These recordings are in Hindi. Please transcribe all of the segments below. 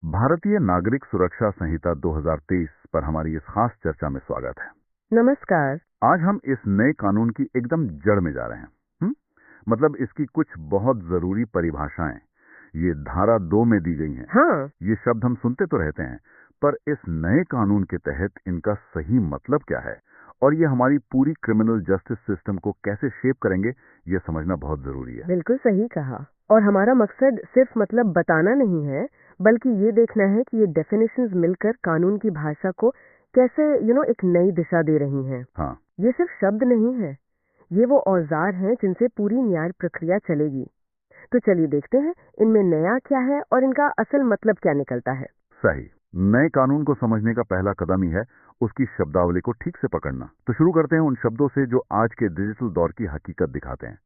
भारतीय नागरिक सुरक्षा संहिता 2023 पर हमारी इस खास चर्चा में स्वागत है। नमस्कार। आज हम इस नए कानून की एकदम जड़ में जा रहे हैं। मतलब इसकी कुछ बहुत जरूरी परिभाषाएं ये धारा 2 में दी गई हैं। हाँ, ये शब्द हम सुनते तो रहते हैं, पर इस नए कानून के तहत इनका सही मतलब क्या है और ये हमारी पूरी क्रिमिनल जस्टिस सिस्टम को कैसे शेप करेंगे, ये समझना बहुत जरूरी है। बिल्कुल सही कहा। और हमारा मकसद सिर्फ मतलब बताना नहीं है, बल्कि ये देखना है कि ये डेफिनेशंस मिलकर कानून की भाषा को कैसे एक नई दिशा दे रही हैं। हाँ, ये सिर्फ शब्द नहीं है, ये वो औजार हैं जिनसे पूरी न्याय प्रक्रिया चलेगी। तो चलिए देखते हैं इनमें नया क्या है और इनका असल मतलब क्या निकलता है। सही। नए कानून को समझने का पहला कदम ही है उसकी शब्दावली को ठीक से पकड़ना। तो शुरू करते हैं उन शब्दों से जो आज के डिजिटल दौर की हकीकत दिखाते हैं।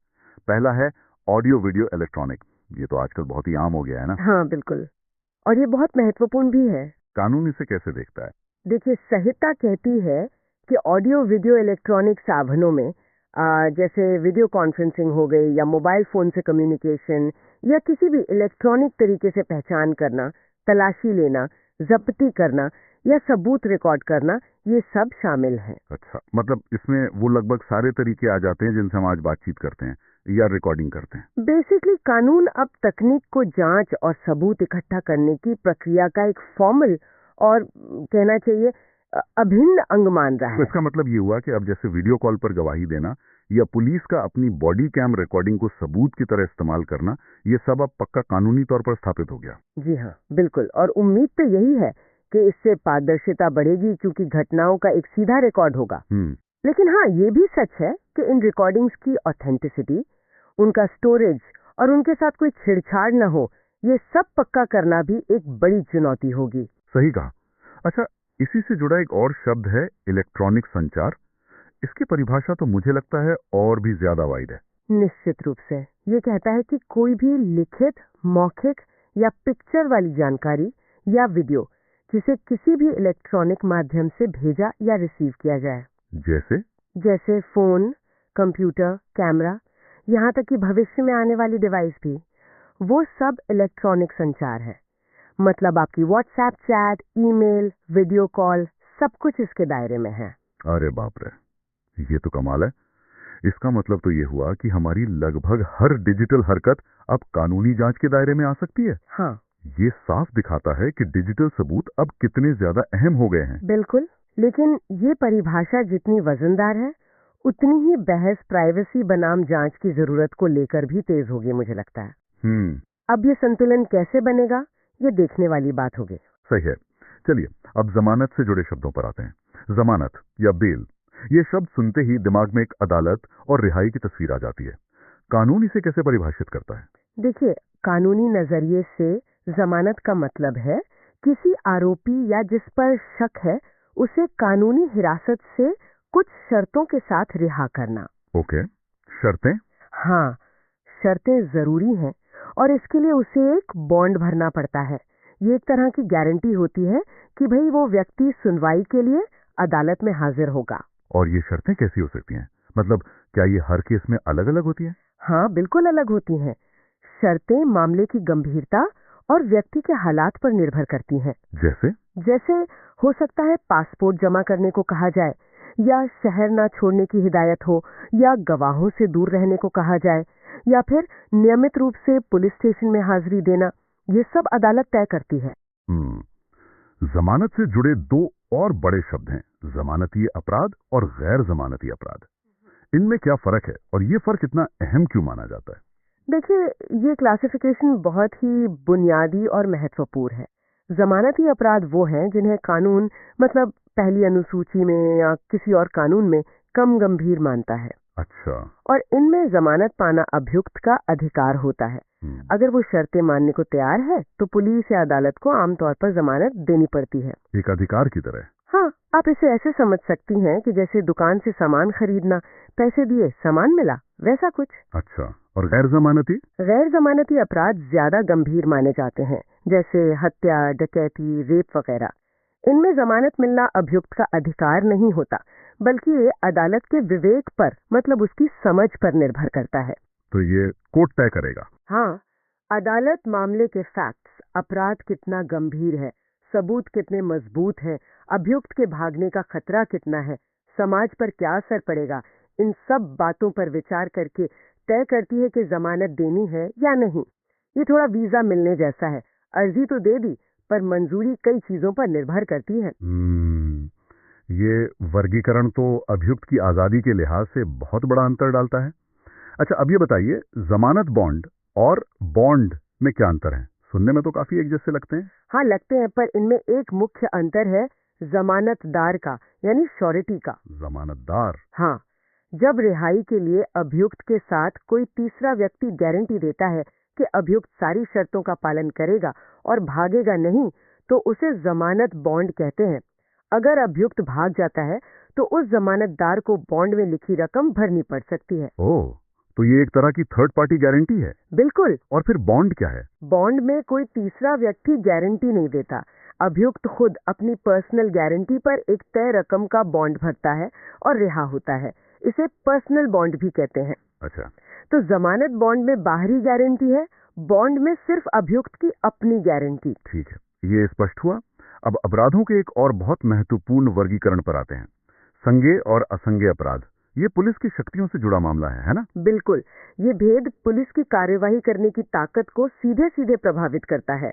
पहला है ऑडियो वीडियो इलेक्ट्रॉनिक। ये तो आजकल बहुत ही आम हो गया है ना। हाँ बिल्कुल, और ये बहुत महत्वपूर्ण भी है। कानून इसे कैसे देखता है? देखिए, संहिता कहती है कि ऑडियो वीडियो इलेक्ट्रॉनिक साधनों में जैसे वीडियो कॉन्फ्रेंसिंग हो गई या मोबाइल फोन से कम्युनिकेशन या किसी भी इलेक्ट्रॉनिक तरीके से पहचान करना, तलाशी लेना, जब्ती करना या सबूत रिकॉर्ड करना, ये सब शामिल है। अच्छा, मतलब इसमें वो लगभग सारे तरीके आ जाते हैं जिनसे हम आज बातचीत करते हैं या रिकॉर्डिंग करते हैं। बेसिकली कानून अब तकनीक को जांच और सबूत इकट्ठा करने की प्रक्रिया का एक फॉर्मल और कहना चाहिए अभिन्न अंग मान रहा तो है। इसका मतलब ये हुआ कि अब जैसे वीडियो कॉल पर गवाही देना या पुलिस का अपनी बॉडी कैम रिकॉर्डिंग को सबूत की तरह इस्तेमाल करना, ये सब अब पक्का कानूनी तौर पर स्थापित हो गया। जी हाँ बिल्कुल, और उम्मीद तो यही है कि इससे पारदर्शिता बढ़ेगी क्योंकि घटनाओं का एक सीधा रिकॉर्ड होगा। लेकिन हाँ, ये भी सच है कि इन रिकॉर्डिंग्स की ऑथेंटिसिटी, उनका स्टोरेज और उनके साथ कोई छेड़छाड़ न हो, ये सब पक्का करना भी एक बड़ी चुनौती होगी। सही कहा। अच्छा, इसी से जुड़ा एक और शब्द है इलेक्ट्रॉनिक संचार। इसकी परिभाषा तो मुझे लगता है और भी ज्यादा वाइड है। निश्चित रूप से ये कहता है कि कोई भी लिखित, मौखिक या पिक्चर वाली जानकारी या वीडियो जिसे किसी भी इलेक्ट्रॉनिक माध्यम से भेजा या रिसीव किया जाए, जैसे फोन, कंप्यूटर, कैमरा, यहाँ तक कि भविष्य में आने वाली डिवाइस भी, वो सब इलेक्ट्रॉनिक संचार है। मतलब आपकी WhatsApp chat, email, video call, सब कुछ इसके दायरे में है। अरे बाप रे, ये तो कमाल है। इसका मतलब तो ये हुआ कि हमारी लगभग हर डिजिटल हरकत अब कानूनी जांच के दायरे में आ सकती है। हाँ, ये साफ दिखाता है कि डिजिटल सबूत अब कितने ज्यादा अहम हो गए हैं। बिल्कुल, लेकिन ये परिभाषा जितनी वजनदार है, उतनी ही बहस प्राइवेसी बनाम जांच की जरूरत को लेकर भी तेज होगी, मुझे लगता है। अब ये संतुलन कैसे बनेगा, ये देखने वाली बात होगी। सही है। चलिए अब जमानत से जुड़े शब्दों पर आते हैं। जमानत या बेल, ये शब्द सुनते ही दिमाग में एक अदालत और रिहाई की तस्वीर आ जाती है। कानून इसे कैसे परिभाषित करता है? देखिए, कानूनी नजरिए से जमानत का मतलब है किसी आरोपी या जिस पर शक है उसे कानूनी हिरासत से कुछ शर्तों के साथ रिहा करना। ओके, शर्तें? हाँ, शर्तें जरूरी हैं और इसके लिए उसे एक बॉन्ड भरना पड़ता है। ये एक तरह की गारंटी होती है कि भाई वो व्यक्ति सुनवाई के लिए अदालत में हाजिर होगा। और ये शर्तें कैसी हो सकती हैं? मतलब क्या ये हर केस में अलग अलग होती हैं? हाँ बिल्कुल अलग होती हैं। शर्तें मामले की गंभीरता और व्यक्ति के हालात पर निर्भर करती हैं। जैसे हो सकता है पासपोर्ट जमा करने को कहा जाए, या शहर ना छोड़ने की हिदायत हो, या गवाहों से दूर रहने को कहा जाए, या फिर नियमित रूप से पुलिस स्टेशन में हाजिरी देना। ये सब अदालत तय करती है। जमानत से जुड़े दो और बड़े शब्द हैं, जमानती अपराध और गैर जमानती अपराध। इनमें क्या फर्क है और ये फर्क इतना अहम क्यों माना जाता है? देखिए, ये क्लासिफिकेशन बहुत ही बुनियादी और महत्वपूर्ण है। जमानती अपराध वो हैं जिन्हें कानून मतलब पहली अनुसूची में या किसी और कानून में कम गंभीर मानता है। अच्छा। और इनमें जमानत पाना अभियुक्त का अधिकार होता है। अगर वो शर्तें मानने को तैयार है तो पुलिस या अदालत को आमतौर पर जमानत देनी पड़ती है, एक अधिकार की तरह। हाँ, आप इसे ऐसे समझ सकती हैं कि जैसे दुकान से सामान खरीदना, पैसे दिए सामान मिला, वैसा कुछ। अच्छा, और गैर जमानती? गैर जमानती अपराध ज्यादा गंभीर माने जाते हैं, जैसे हत्या, डकैती, रेप वगैरह। इनमें जमानत मिलना अभियुक्त का अधिकार नहीं होता, बल्कि ये अदालत के विवेक पर मतलब उसकी समझ पर निर्भर करता है। तो ये कोर्ट तय करेगा? हाँ, अदालत मामले के फैक्ट्स, अपराध कितना गंभीर है, सबूत कितने मजबूत हैं, अभियुक्त के भागने का खतरा कितना है, समाज पर क्या असर पड़ेगा, इन सब बातों पर विचार करके तय करती है कि जमानत देनी है या नहीं। ये थोड़ा वीजा मिलने जैसा है। अर्जी तो दे दी, पर मंजूरी कई चीजों पर निर्भर करती है। ये वर्गीकरण तो अभियुक्त की आजादी के लिहाज से बहुत बड़ा अंतर डालता है। अच्छा, अब ये बताइए, जमानत बॉन्ड और बॉन्ड में क्या अंतर है? सुनने में तो काफी एक जैसे लगते हैं। हाँ, लगते हैं, पर इनमें एक मुख्य अंतर है जमानतदार का, यानी श्योरिटी का। जमानतदार? हाँ, जब रिहाई के लिए अभियुक्त के साथ कोई तीसरा व्यक्ति गारंटी देता है कि अभियुक्त सारी शर्तों का पालन करेगा और भागेगा नहीं, तो उसे जमानत बॉन्ड कहते हैं। अगर अभियुक्त भाग जाता है तो उस जमानतदार को बॉन्ड में लिखी रकम भरनी पड़ सकती है। ओह, तो ये एक तरह की थर्ड पार्टी गारंटी है। बिल्कुल। और फिर बॉन्ड क्या है? बॉन्ड में कोई तीसरा व्यक्ति गारंटी नहीं देता। अभियुक्त खुद अपनी पर्सनल गारंटी पर एक तय रकम का बॉन्ड भरता है और रिहा होता है। इसे पर्सनल बॉन्ड भी कहते हैं। अच्छा, तो जमानत बॉन्ड में बाहरी गारंटी है, बॉन्ड में सिर्फ अभियुक्त की अपनी गारंटी। ठीक है, ये स्पष्ट हुआ। अब अपराधों के एक और बहुत महत्वपूर्ण वर्गीकरण पर आते हैं, संज्ञेय और असंज्ञेय अपराध। ये पुलिस की शक्तियों से जुड़ा मामला है ना? बिल्कुल। ये भेद पुलिस की कार्यवाही करने की ताकत को सीधे सीधे प्रभावित करता है।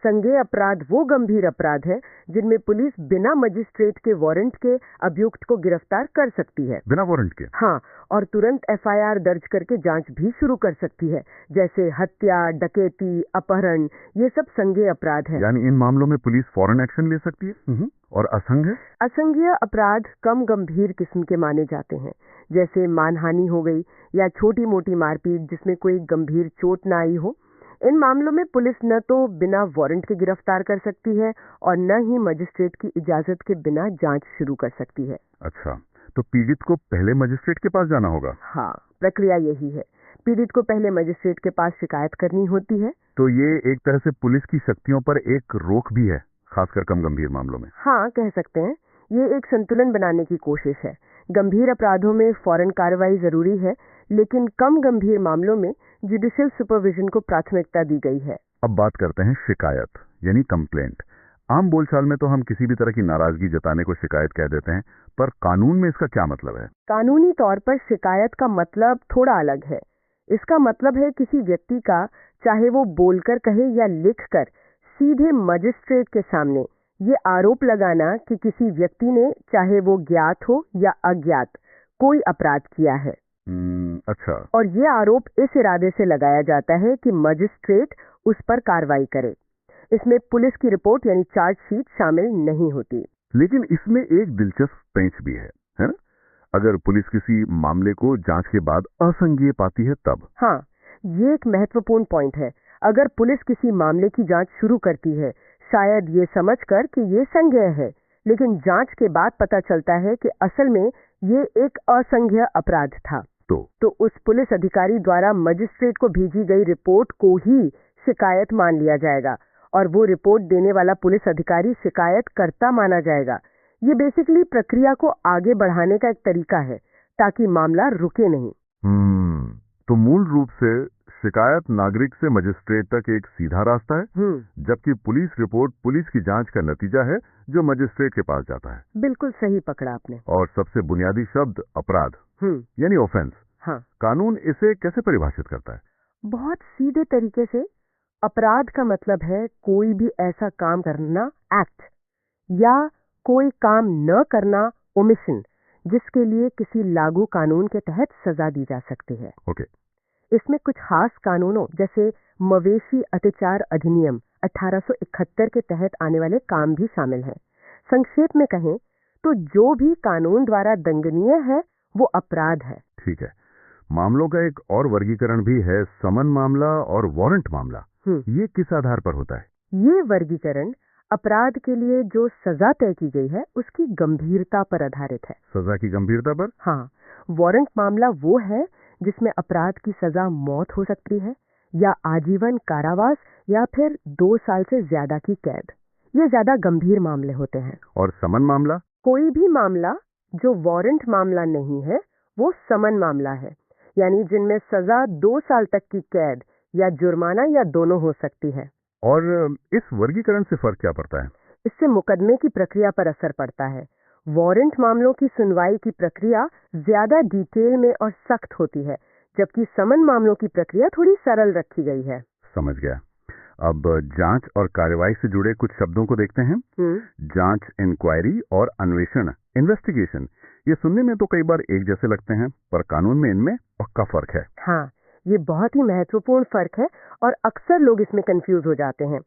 संज्ञेय अपराध वो गंभीर अपराध है जिनमें पुलिस बिना मजिस्ट्रेट के वारंट के अभियुक्त को गिरफ्तार कर सकती है। बिना वारंट के? हाँ, और तुरंत एफआईआर दर्ज करके जांच भी शुरू कर सकती है, जैसे हत्या, डकैती, अपहरण। ये सब संज्ञेय अपराध है। यानी इन मामलों में पुलिस फौरन एक्शन ले सकती है। और असंज्ञेय? असंज्ञेय अपराध कम गंभीर किस्म के माने जाते हैं, जैसे मानहानि हो गई या छोटी मोटी मारपीट जिसमें कोई गंभीर चोट न आई हो। इन मामलों में पुलिस न तो बिना वारंट के गिरफ्तार कर सकती है और न ही मजिस्ट्रेट की इजाजत के बिना जांच शुरू कर सकती है। अच्छा, तो पीड़ित को पहले मजिस्ट्रेट के पास जाना होगा? हाँ, प्रक्रिया यही है। पीड़ित को पहले मजिस्ट्रेट के पास शिकायत करनी होती है। तो ये एक तरह से पुलिस की शक्तियों पर एक रोक भी है, खासकर कम गंभीर मामलों में। हाँ, कह सकते हैं। ये एक संतुलन बनाने की कोशिश है। गंभीर अपराधों में फौरन कार्रवाई जरूरी है, लेकिन कम गंभीर मामलों में जुडिशियल सुपरविजन को प्राथमिकता दी गई है। अब बात करते हैं शिकायत, यानी कंप्लेंट। आम बोलचाल में तो हम किसी भी तरह की नाराजगी जताने को शिकायत कह देते हैं, पर कानून में इसका क्या मतलब है? कानूनी तौर पर शिकायत का मतलब थोड़ा अलग है। इसका मतलब है किसी व्यक्ति का, चाहे वो बोलकर कहे या लिखकर, सीधे मजिस्ट्रेट के सामने ये आरोप लगाना कि किसी व्यक्ति ने, चाहे वो ज्ञात हो या अज्ञात, कोई अपराध किया है। अच्छा। और ये आरोप इस इरादे से लगाया जाता है कि मजिस्ट्रेट उस पर कार्रवाई करे। इसमें पुलिस की रिपोर्ट यानी चार्जशीट शामिल नहीं होती। लेकिन इसमें एक दिलचस्प पेंच भी है ना? अगर पुलिस किसी मामले को जांच के बाद असंज्ञेय पाती है तब? हाँ, ये एक महत्वपूर्ण पॉइंट है। अगर पुलिस किसी मामले की जांच शुरू करती है, शायद ये समझकर कि ये संज्ञेय है, लेकिन जांच के बाद पता चलता है कि असल में ये एक असंज्ञेय अपराध था, तो उस पुलिस अधिकारी द्वारा मजिस्ट्रेट को भेजी गई रिपोर्ट को ही शिकायत मान लिया जाएगा और वो रिपोर्ट देने वाला पुलिस अधिकारी शिकायत कर्ता माना जाएगा। ये बेसिकली प्रक्रिया को आगे बढ़ाने का एक तरीका है ताकि मामला रुके नहीं। तो मूल रूप से शिकायत नागरिक से मजिस्ट्रेट तक एक सीधा रास्ता है, जबकि पुलिस रिपोर्ट पुलिस की जांच का नतीजा है जो मजिस्ट्रेट के पास जाता है। बिल्कुल सही पकड़ा आपने। और सबसे बुनियादी शब्द अपराध, यानी ऑफेंस। हाँ, कानून इसे कैसे परिभाषित करता है? बहुत सीधे तरीके से अपराध का मतलब है कोई भी ऐसा काम करना, एक्ट, या कोई काम न करना, ओमिशन, जिसके लिए किसी लागू कानून के तहत सजा दी जा सकती है। ओके। इसमें कुछ खास कानूनों जैसे मवेशी अत्याचार अधिनियम 1871 के तहत आने वाले काम भी शामिल हैं। संक्षेप में कहें तो जो भी कानून द्वारा दंडनीय है वो अपराध है। ठीक है। मामलों का एक और वर्गीकरण भी है, समन मामला और वारंट मामला। ये किस आधार पर होता है? ये वर्गीकरण अपराध के लिए जो सजा तय की गई है उसकी गंभीरता पर आधारित है। सजा की गंभीरता पर? हाँ, वारंट मामला वो है जिसमें अपराध की सजा मौत हो सकती है या आजीवन कारावास या फिर 2 साल से ज्यादा की कैद। ये ज्यादा गंभीर मामले होते हैं। और समन मामला? कोई भी मामला जो वारंट मामला नहीं है वो समन मामला है, यानी जिनमें सजा 2 साल तक की कैद या जुर्माना या दोनों हो सकती है। और इस वर्गीकरण से फर्क क्या पड़ता है? इससे मुकदमे की प्रक्रिया पर असर पड़ता है। वारंट मामलों की सुनवाई की प्रक्रिया ज्यादा डिटेल में और सख्त होती है, जबकि समन मामलों की प्रक्रिया थोड़ी सरल रखी गई है। समझ गया। अब जांच और कार्रवाई से जुड़े कुछ शब्दों को देखते हैं। जांच, इंक्वायरी और अन्वेषण, इन्वेस्टिगेशन, ये सुनने में तो कई बार एक जैसे लगते हैं, पर कानून में इनमें पक्का फर्क है। हाँ, ये बहुत ही महत्वपूर्ण फर्क है और अक्सर लोग इसमें कंफ्यूज हो जाते हैं।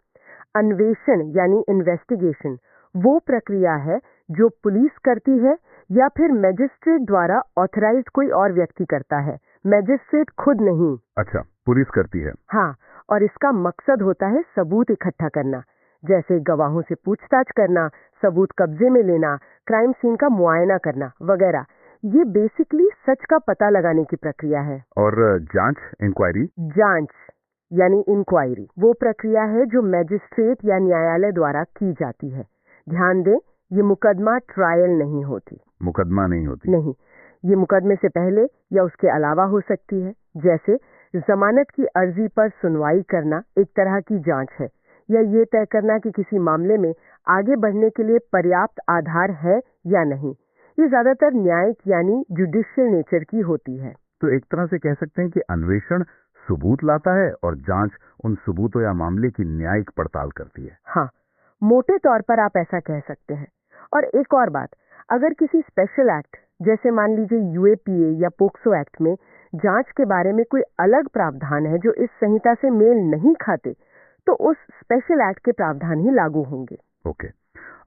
अन्वेषण यानी इन्वेस्टिगेशन वो प्रक्रिया है जो पुलिस करती है या फिर मैजिस्ट्रेट द्वारा ऑथराइज्ड कोई और व्यक्ति करता है, मैजिस्ट्रेट खुद नहीं। अच्छा, पुलिस करती है। हाँ, और इसका मकसद होता है सबूत इकट्ठा करना, जैसे गवाहों से पूछताछ करना, सबूत कब्जे में लेना, क्राइम सीन का मुआयना करना वगैरह। ये बेसिकली सच का पता लगाने की प्रक्रिया है। और जांच, इंक्वायरी? जांच यानी इंक्वायरी वो प्रक्रिया है जो मैजिस्ट्रेट या न्यायालय द्वारा की जाती है। ध्यान दें, ये मुकदमा ट्रायल नहीं होती। मुकदमा नहीं होती? नहीं, ये मुकदमे से पहले या उसके अलावा हो सकती है। जैसे जमानत की अर्जी पर सुनवाई करना एक तरह की जांच है, या ये तय करना कि किसी मामले में आगे बढ़ने के लिए पर्याप्त आधार है या नहीं। ये ज्यादातर न्यायिक यानी जुडिशियल नेचर की होती है। तो एक तरह से कह सकते हैं कि अन्वेषण सबूत लाता है और जांच उन सबूतों या मामले की न्यायिक पड़ताल करती है। हाँ, मोटे तौर पर आप ऐसा कह सकते हैं। और एक और बात, अगर किसी स्पेशल एक्ट जैसे मान लीजिए यूएपीए या पोक्सो एक्ट में जांच के बारे में कोई अलग प्रावधान है जो इस संहिता से मेल नहीं खाते, तो उस स्पेशल एक्ट के प्रावधान ही लागू होंगे। ओके।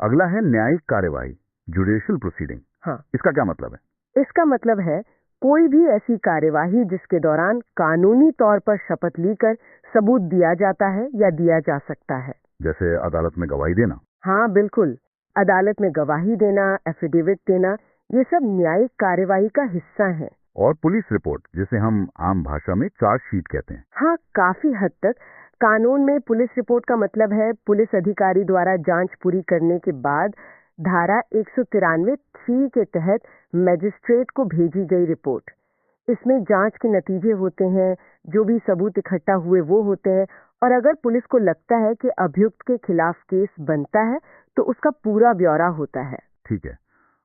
अगला है न्यायिक कार्यवाही, जुडिशियल प्रोसीडिंग। हाँ, इसका क्या मतलब है? इसका मतलब है कोई भी ऐसी कार्यवाही जिसके दौरान कानूनी तौर पर शपथ लेकर सबूत दिया जाता है या दिया जा सकता है। जैसे अदालत में गवाही देना? हाँ बिल्कुल, अदालत में गवाही देना, एफिडेविट देना, ये सब न्यायिक कार्यवाही का हिस्सा है। और पुलिस रिपोर्ट, जिसे हम आम भाषा में चार्जशीट कहते हैं। हाँ, काफी हद तक कानून में पुलिस रिपोर्ट का मतलब है पुलिस अधिकारी द्वारा जांच पूरी करने के बाद धारा 193 के तहत मैजिस्ट्रेट को भेजी गई रिपोर्ट। इसमें जांच के नतीजे होते हैं, जो भी सबूत इकट्ठा हुए वो होते हैं, और अगर पुलिस को लगता है कि अभियुक्त के खिलाफ केस बनता है तो उसका पूरा ब्यौरा होता है। ठीक है।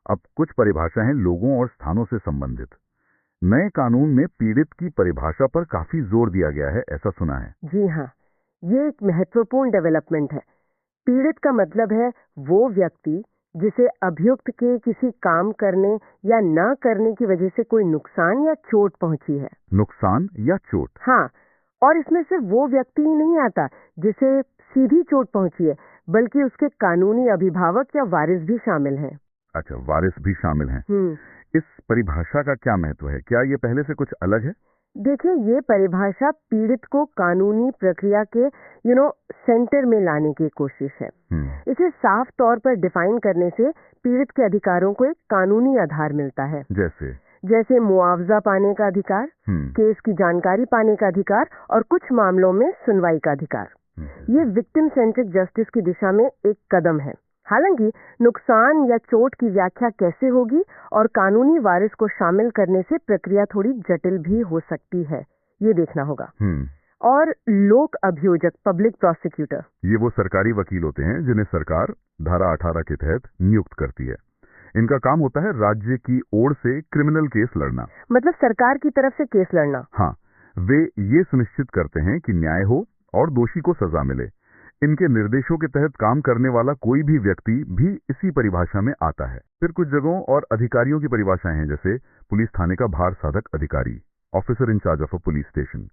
अब कुछ परिभाषा है लोगों और स्थानों से संबंधित। नए कानून में पीड़ित की परिभाषा पर काफी जोर दिया गया है, ऐसा सुना है। जी हाँ, ये एक महत्वपूर्ण डेवलपमेंट है। पीड़ित का मतलब है वो व्यक्ति जिसे अभियुक्त के किसी काम करने या न करने की वजह से कोई नुकसान या चोट पहुंची है। नुकसान या चोट? हाँ, और इसमें सिर्फ वो व्यक्ति ही नहीं आता जिसे सीधी चोट पहुंची है, बल्कि उसके कानूनी अभिभावक या वारिस भी शामिल हैं। अच्छा, वारिस भी शामिल हैं। इस परिभाषा का क्या महत्व है? क्या ये पहले से कुछ अलग है? देखिए, ये परिभाषा पीड़ित को कानूनी प्रक्रिया के सेंटर में लाने की कोशिश है। इसे साफ तौर पर डिफाइन करने से पीड़ित के अधिकारों को एक कानूनी आधार मिलता है। जैसे मुआवजा पाने का अधिकार, केस की जानकारी पाने का अधिकार, और कुछ मामलों में सुनवाई का अधिकार। ये विक्टिम सेंट्रिक जस्टिस की दिशा में एक कदम है। हालांकि नुकसान या चोट की व्याख्या कैसे होगी और कानूनी वारिस को शामिल करने से प्रक्रिया थोड़ी जटिल भी हो सकती है, ये देखना होगा। और लोक अभियोजक, पब्लिक प्रोसिक्यूटर, ये वो सरकारी वकील होते हैं जिन्हें सरकार धारा 18 के तहत नियुक्त करती है। इनका काम होता है राज्य की ओर से क्रिमिनल केस लड़ना। मतलब सरकार की तरफ से केस लड़ना। हाँ, वे ये सुनिश्चित करते हैं कि न्याय हो और दोषी को सजा मिले। इनके निर्देशों के तहत काम करने वाला कोई भी व्यक्ति भी इसी परिभाषा में आता है। फिर कुछ जगहों और अधिकारियों की परिभाषाएं हैं, जैसे पुलिस थाने का भार साधक अधिकारी, officer in charge of a police station.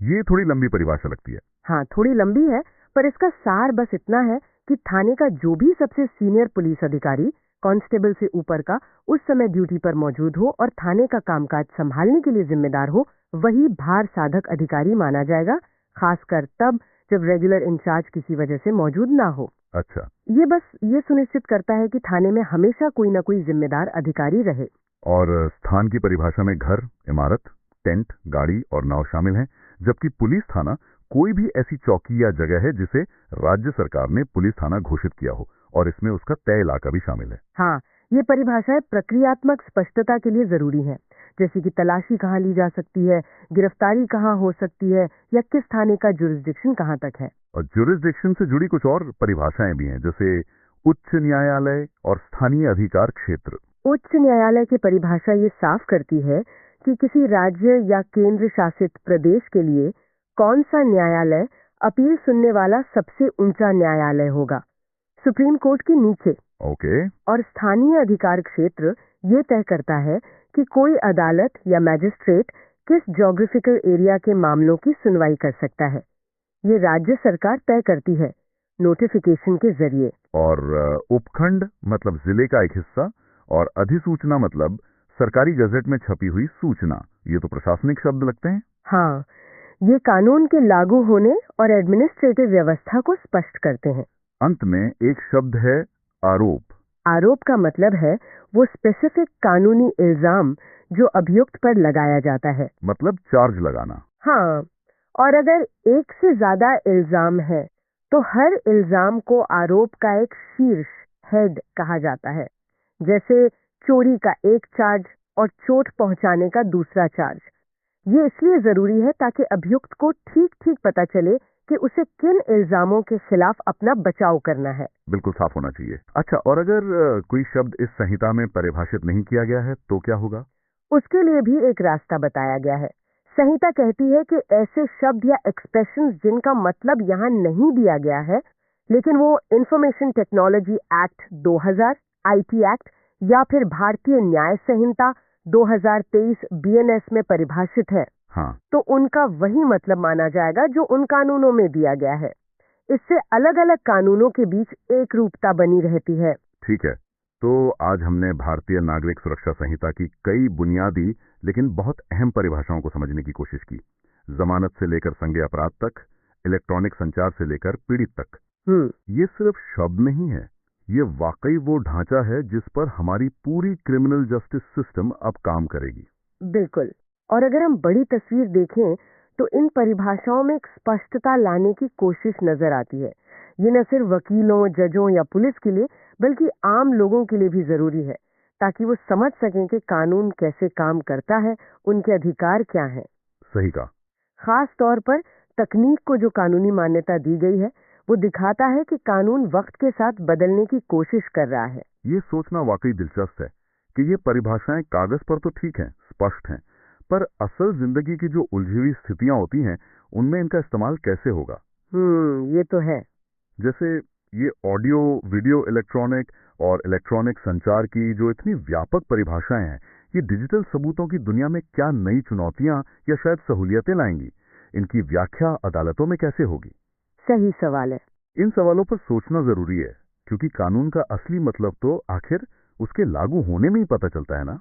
ये थोड़ी लंबी परिभाषा लगती है। हाँ, थोड़ी लंबी है, पर इसका सार बस इतना है कि थाने का जो भी सबसे सीनियर पुलिस अधिकारी, कांस्टेबल से ऊपर का, उस समय ड्यूटी पर मौजूद हो और थाने का कामकाज संभालने के लिए जिम्मेदार हो, वही भार साधक अधिकारी माना जाएगा, खासकर तब जब रेगुलर इंचार्ज किसी वजह से मौजूद ना हो। अच्छा, ये बस ये सुनिश्चित करता है कि थाने में हमेशा कोई न कोई जिम्मेदार अधिकारी रहे। और स्थान की परिभाषा में घर, इमारत, टेंट, गाड़ी और नाव शामिल हैं, जबकि पुलिस थाना कोई भी ऐसी चौकी या जगह है जिसे राज्य सरकार ने पुलिस थाना घोषित किया हो, और इसमें उसका तय इलाका भी शामिल है। हाँ, ये परिभाषाएं प्रक्रियात्मक स्पष्टता के लिए जरूरी है। जैसे कि तलाशी कहाँ ली जा सकती है, गिरफ्तारी कहाँ हो सकती है, या किस थाने का जुरिस्डिक्शन कहाँ तक है। और जुरिस्डिक्शन से जुड़ी कुछ और परिभाषाएं भी हैं, जैसे उच्च न्यायालय और स्थानीय अधिकार क्षेत्र। उच्च न्यायालय की परिभाषा ये साफ करती है कि किसी राज्य या केंद्र शासित प्रदेश के लिए कौन सा न्यायालय अपील सुनने वाला सबसे ऊंचा न्यायालय होगा, सुप्रीम कोर्ट के नीचे। ओके। और स्थानीय अधिकार क्षेत्र ये तय करता है कि कोई अदालत या मैजिस्ट्रेट किस ज्योग्राफिकल एरिया के मामलों की सुनवाई कर सकता है। ये राज्य सरकार तय करती है नोटिफिकेशन के जरिए। और उपखंड मतलब जिले का एक हिस्सा, और अधिसूचना मतलब सरकारी गजट में छपी हुई सूचना। ये तो प्रशासनिक शब्द लगते हैं। हाँ, ये कानून के लागू होने और एडमिनिस्ट्रेटिव व्यवस्था को स्पष्ट करते हैं। अंत में एक शब्द है आरोप। आरोप का मतलब है वो स्पेसिफिक कानूनी इल्जाम जो अभियुक्त पर लगाया जाता है। मतलब चार्ज लगाना। हाँ, और अगर एक से ज्यादा इल्जाम है तो हर इल्जाम को आरोप का एक शीर्ष हेड कहा जाता है। जैसे चोरी का एक चार्ज और चोट पहुंचाने का दूसरा चार्ज। ये इसलिए जरूरी है ताकि अभियुक्त को ठीक ठीक पता चले कि उसे किन इल्जामों के खिलाफ अपना बचाव करना है। बिल्कुल साफ होना चाहिए। अच्छा, और अगर कोई शब्द इस संहिता में परिभाषित नहीं किया गया है तो क्या होगा? उसके लिए भी एक रास्ता बताया गया है। संहिता कहती है कि ऐसे शब्द या एक्सप्रेशंस जिनका मतलब यहाँ नहीं दिया गया है लेकिन वो information technology act 2000, IT act या फिर भारतीय न्याय संहिता 2023 बीएनएस में परिभाषित है, हाँ, तो उनका वही मतलब माना जाएगा जो उन कानूनों में दिया गया है। इससे अलग अलग कानूनों के बीच एक रूपता बनी रहती है। ठीक है। तो आज हमने भारतीय नागरिक सुरक्षा संहिता की कई बुनियादी लेकिन बहुत अहम परिभाषाओं को समझने की कोशिश की। जमानत से लेकर संज्ञेय अपराध तक, इलेक्ट्रॉनिक संचार से लेकर पीड़ित तक। ये सिर्फ शब्द नहीं है, ये वाकई वो ढांचा है जिस पर हमारी पूरी क्रिमिनल जस्टिस सिस्टम अब काम करेगी। बिल्कुल। और अगर हम बड़ी तस्वीर देखें तो इन परिभाषाओं में एक स्पष्टता लाने की कोशिश नजर आती है। ये न सिर्फ वकीलों, जजों या पुलिस के लिए बल्कि आम लोगों के लिए भी जरूरी है ताकि वो समझ सकें कि कानून कैसे काम करता है, उनके अधिकार क्या हैं। सही कहा। खास तौर पर तकनीक को जो कानूनी मान्यता दी गई है वो दिखाता है कि कानून वक्त के साथ बदलने की कोशिश कर रहा है। ये सोचना वाकई दिलचस्प है कि ये परिभाषाएं कागज पर तो ठीक हैं, स्पष्ट हैं, पर असल जिंदगी की जो उलझी हुई स्थितियां होती हैं उनमें इनका इस्तेमाल कैसे होगा। ये तो है। जैसे ये ऑडियो वीडियो इलेक्ट्रॉनिक और इलेक्ट्रॉनिक संचार की जो इतनी व्यापक परिभाषाएं हैं, ये डिजिटल सबूतों की दुनिया में क्या नई चुनौतियां या शायद सहूलियतें लाएंगी? इनकी व्याख्या अदालतों में कैसे होगी? सही सवाल है। इन सवालों पर सोचना जरूरी है क्योंकि कानून का असली मतलब तो आखिर उसके लागू होने में ही पता चलता है ना।